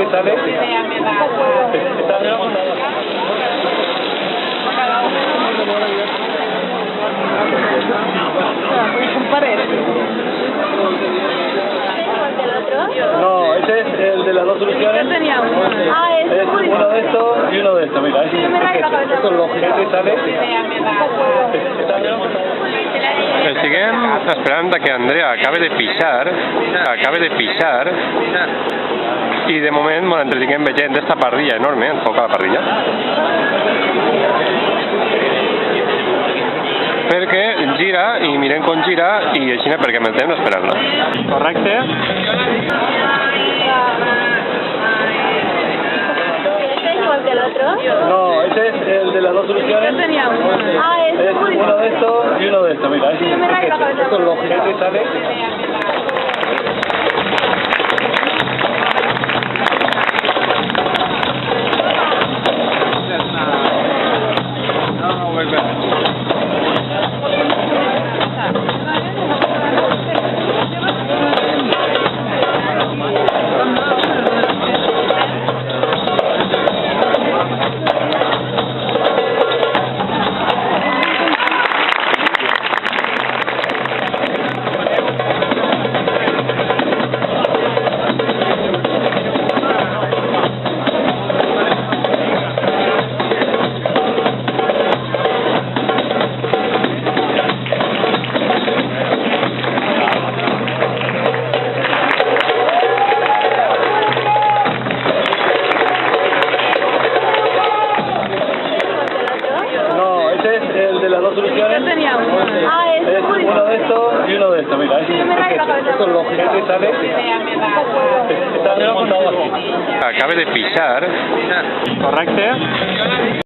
te sale? Está montado. No, ese es el de las dos soluciones. Es uno de estos y uno de estos, mira. Esto es lógico. ¿Qué te sale? Estiguem esperant que Andrea acabe de pixar i de moment ens entretinguem veient esta parrilla enorme, ens poca la parrilla, perquè gira i mirem com gira i així perquè amb el temps esperant-la. Correcte? ¿El otro? No, ese es el de las dos soluciones. Es uno de estos y uno de estos, mira. Esto es lógico. ¿Qué te sale? El de las dos soluciones. Es uno de estos y uno de estos, mira. Esto es lógico. ¿Qué te sale? Está montado así. Acabe de pixar. Correcte?